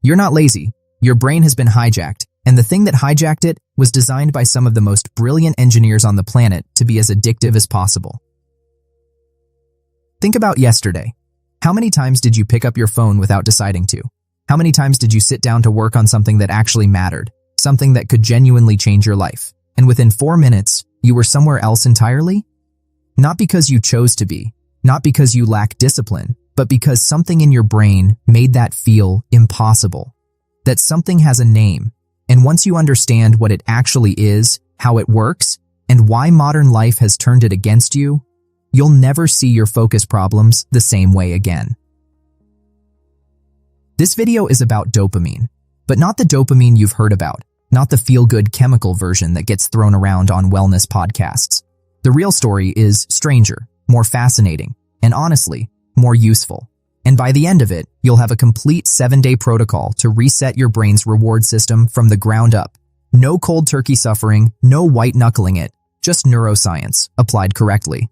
You're not lazy. Your brain has been hijacked, and the thing that hijacked it was designed by some of the most brilliant engineers on the planet to be as addictive as possible. Think about yesterday. How many times did you pick up your phone without deciding to? How many times did you sit down to work on something that actually mattered, something that could genuinely change your life, and within 4 minutes, you were somewhere else entirely? Not because you chose to be, not because you lack discipline, but because something in your brain made that feel impossible. That something has a name, and once you understand what it actually is, how it works, and why modern life has turned it against you, you'll never see your focus problems the same way again. This video is about dopamine, but not the dopamine you've heard about, not the feel-good chemical version that gets thrown around on wellness podcasts. The real story is stranger, more fascinating, and honestly, more useful. And by the end of it, you'll have a complete 7-day protocol to reset your brain's reward system from the ground up. No cold turkey suffering, no white-knuckling it, just neuroscience applied correctly.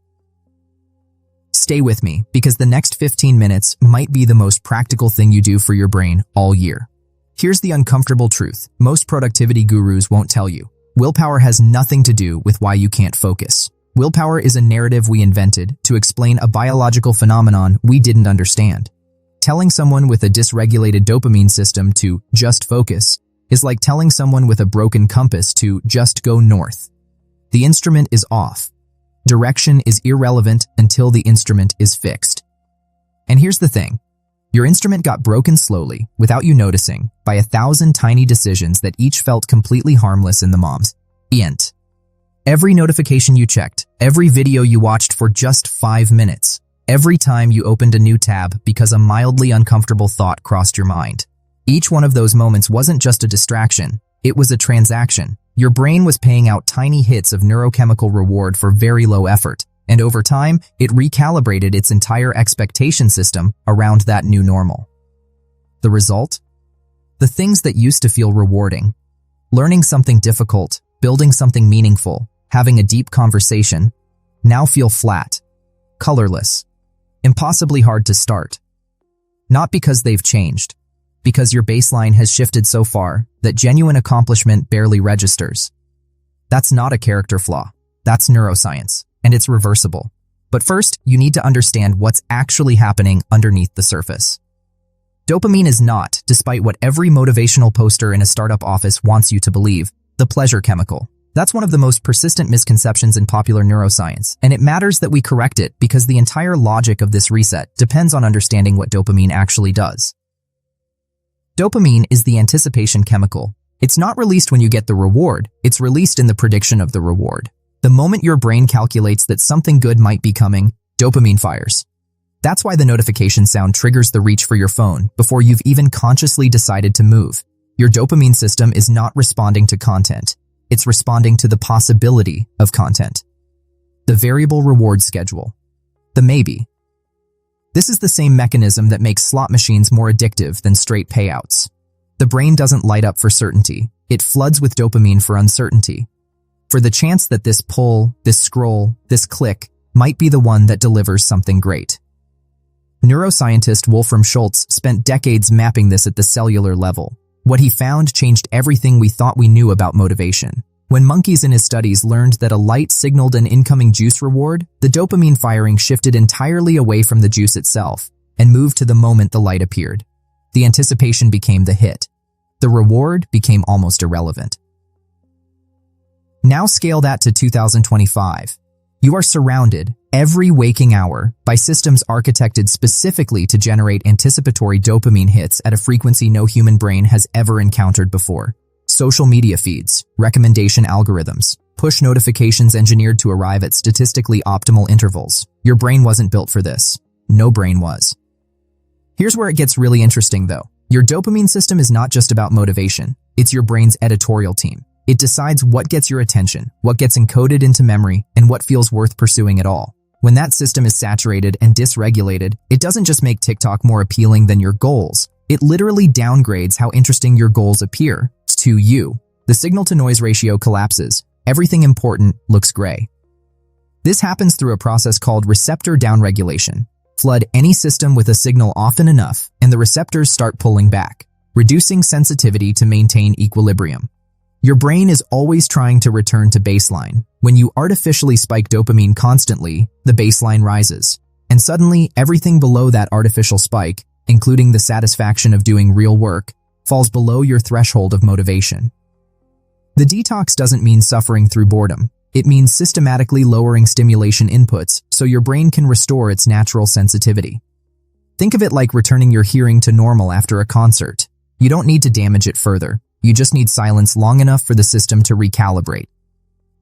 Stay with me, because the next 15 minutes might be the most practical thing you do for your brain all year. Here's the uncomfortable truth most productivity gurus won't tell you. Willpower has nothing to do with why you can't focus. Willpower is a narrative we invented to explain a biological phenomenon we didn't understand. Telling someone with a dysregulated dopamine system to just focus is like telling someone with a broken compass to just go north. The instrument is off. Direction is irrelevant until the instrument is fixed. And here's the thing. Your instrument got broken slowly, without you noticing, by 1,000 tiny decisions that each felt completely harmless in the mom's ent. Every notification you checked, every video you watched for just 5 minutes, every time you opened a new tab because a mildly uncomfortable thought crossed your mind. Each one of those moments wasn't just a distraction, it was a transaction. Your brain was paying out tiny hits of neurochemical reward for very low effort, and over time, it recalibrated its entire expectation system around that new normal. The result? The things that used to feel rewarding, learning something difficult, building something meaningful, having a deep conversation, now feel flat, colorless, impossibly hard to start. Not because they've changed, because your baseline has shifted so far that genuine accomplishment barely registers. That's not a character flaw, that's neuroscience, and it's reversible. But first, you need to understand what's actually happening underneath the surface. Dopamine is not, despite what every motivational poster in a startup office wants you to believe, the pleasure chemical. That's one of the most persistent misconceptions in popular neuroscience, and it matters that we correct it because the entire logic of this reset depends on understanding what dopamine actually does. Dopamine is the anticipation chemical. It's not released when you get the reward, it's released in the prediction of the reward. The moment your brain calculates that something good might be coming, dopamine fires. That's why the notification sound triggers the reach for your phone before you've even consciously decided to move. Your dopamine system is not responding to content. It's responding to the possibility of content. The variable reward schedule. The maybe. This is the same mechanism that makes slot machines more addictive than straight payouts. The brain doesn't light up for certainty. It floods with dopamine for uncertainty. For the chance that this pull, this scroll, this click might be the one that delivers something great. Neuroscientist Wolfram Schultz spent decades mapping this at the cellular level. What he found changed everything we thought we knew about motivation. When monkeys in his studies learned that a light signaled an incoming juice reward, the dopamine firing shifted entirely away from the juice itself and moved to the moment the light appeared. The anticipation became the hit. The reward became almost irrelevant. Now scale that to 2025. You are surrounded, every waking hour, by systems architected specifically to generate anticipatory dopamine hits at a frequency no human brain has ever encountered before. Social media feeds, recommendation algorithms, push notifications engineered to arrive at statistically optimal intervals. Your brain wasn't built for this. No brain was. Here's where it gets really interesting though. Your dopamine system is not just about motivation. It's your brain's editorial team. It decides what gets your attention, what gets encoded into memory, and what feels worth pursuing at all. When that system is saturated and dysregulated, it doesn't just make TikTok more appealing than your goals. It literally downgrades how interesting your goals appear to you. The signal-to-noise ratio collapses. Everything important looks gray. This happens through a process called receptor downregulation. Flood any system with a signal often enough, and the receptors start pulling back. reducing sensitivity to maintain equilibrium. Your brain is always trying to return to baseline. When you artificially spike dopamine constantly, the baseline rises. And suddenly, everything below that artificial spike, including the satisfaction of doing real work, falls below your threshold of motivation. The detox doesn't mean suffering through boredom. It means systematically lowering stimulation inputs so your brain can restore its natural sensitivity. Think of it like returning your hearing to normal after a concert. You don't need to damage it further. You just need silence long enough for the system to recalibrate.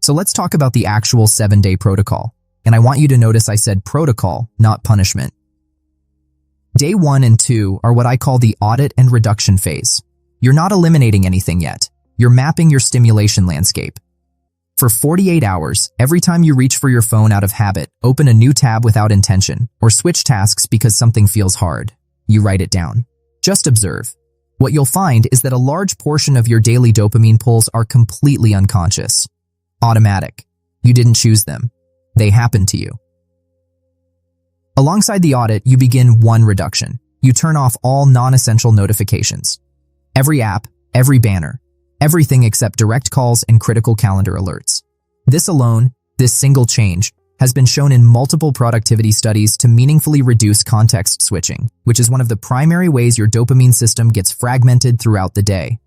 So let's talk about the actual 7-day protocol. And I want you to notice I said protocol, not punishment. Day 1 and 2 are what I call the audit and reduction phase. You're not eliminating anything yet. You're mapping your stimulation landscape. For 48 hours, every time you reach for your phone out of habit, open a new tab without intention, or switch tasks because something feels hard, you write it down. Just observe. What you'll find is that a large portion of your daily dopamine pulls are completely unconscious. Automatic. You didn't choose them. They happen to you. Alongside the audit, you begin one reduction. You turn off all non-essential notifications. Every app, every banner, everything except direct calls and critical calendar alerts. This alone, this single change, has been shown in multiple productivity studies to meaningfully reduce context switching, which is one of the primary ways your dopamine system gets fragmented throughout the day.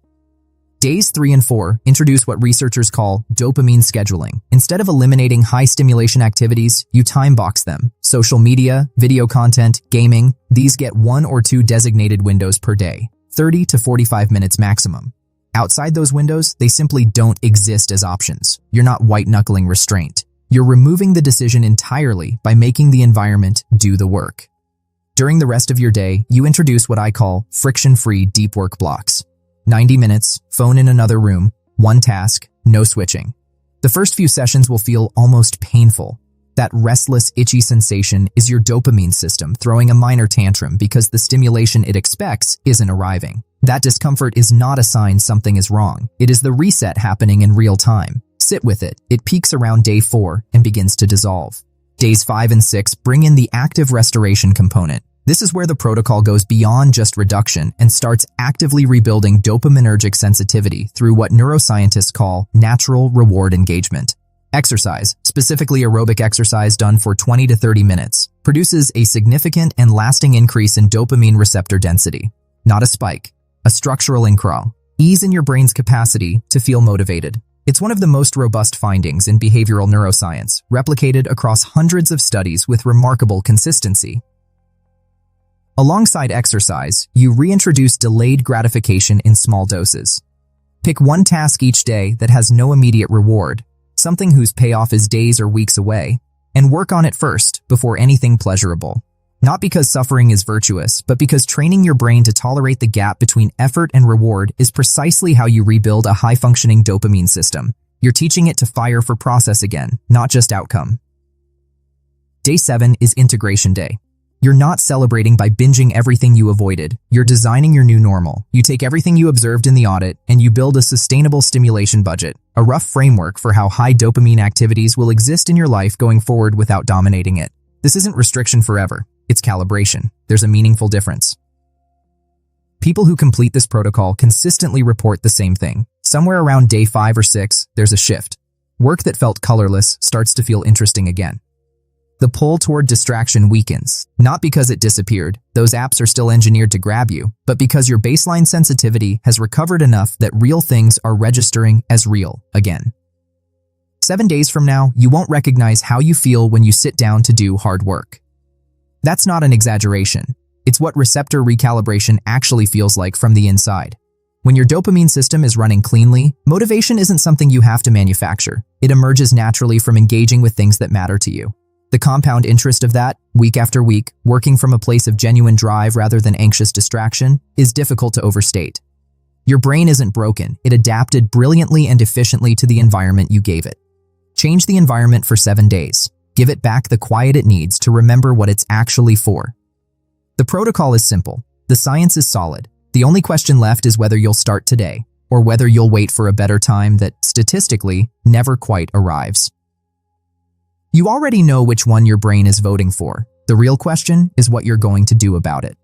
Days 3 and 4 introduce what researchers call dopamine scheduling. Instead of eliminating high-stimulation activities, you time-box them. Social media, video content, gaming, these get 1 or 2 designated windows per day, 30 to 45 minutes maximum. Outside those windows, they simply don't exist as options. You're not white-knuckling restraint. You're removing the decision entirely by making the environment do the work. During the rest of your day, you introduce what I call friction-free deep work blocks. 90 minutes, phone in another room, one task, no switching. The first few sessions will feel almost painful. That restless, itchy sensation is your dopamine system throwing a minor tantrum because the stimulation it expects isn't arriving. That discomfort is not a sign something is wrong. It is the reset happening in real time. Sit with it. It peaks around day 4 and begins to dissolve. Days 5 and 6 bring in the active restoration component. This is where the protocol goes beyond just reduction and starts actively rebuilding dopaminergic sensitivity through what neuroscientists call natural reward engagement. Exercise, specifically aerobic exercise done for 20 to 30 minutes, produces a significant and lasting increase in dopamine receptor density. Not a spike, a structural increase. Ease in your brain's capacity to feel motivated. It's one of the most robust findings in behavioral neuroscience, replicated across hundreds of studies with remarkable consistency. Alongside exercise, you reintroduce delayed gratification in small doses. Pick one task each day that has no immediate reward, something whose payoff is days or weeks away, and work on it first before anything pleasurable. Not because suffering is virtuous, but because training your brain to tolerate the gap between effort and reward is precisely how you rebuild a high-functioning dopamine system. You're teaching it to fire for process again, not just outcome. Day 7 is integration day. You're not celebrating by binging everything you avoided. You're designing your new normal. You take everything you observed in the audit and you build a sustainable stimulation budget, a rough framework for how high dopamine activities will exist in your life going forward without dominating it. This isn't restriction forever. It's calibration. There's a meaningful difference. People who complete this protocol consistently report the same thing. Somewhere around day 5 or 6, there's a shift. Work that felt colorless starts to feel interesting again. The pull toward distraction weakens, not because it disappeared, those apps are still engineered to grab you, but because your baseline sensitivity has recovered enough that real things are registering as real again. 7 days from now, you won't recognize how you feel when you sit down to do hard work. That's not an exaggeration. It's what receptor recalibration actually feels like from the inside. When your dopamine system is running cleanly, motivation isn't something you have to manufacture. It emerges naturally from engaging with things that matter to you. The compound interest of that, week after week, working from a place of genuine drive rather than anxious distraction, is difficult to overstate. Your brain isn't broken. It adapted brilliantly and efficiently to the environment you gave it. Change the environment for 7 days. Give it back the quiet it needs to remember what it's actually for. The protocol is simple. The science is solid. The only question left is whether you'll start today, or whether you'll wait for a better time that, statistically, never quite arrives. You already know which one your brain is voting for. The real question is what you're going to do about it.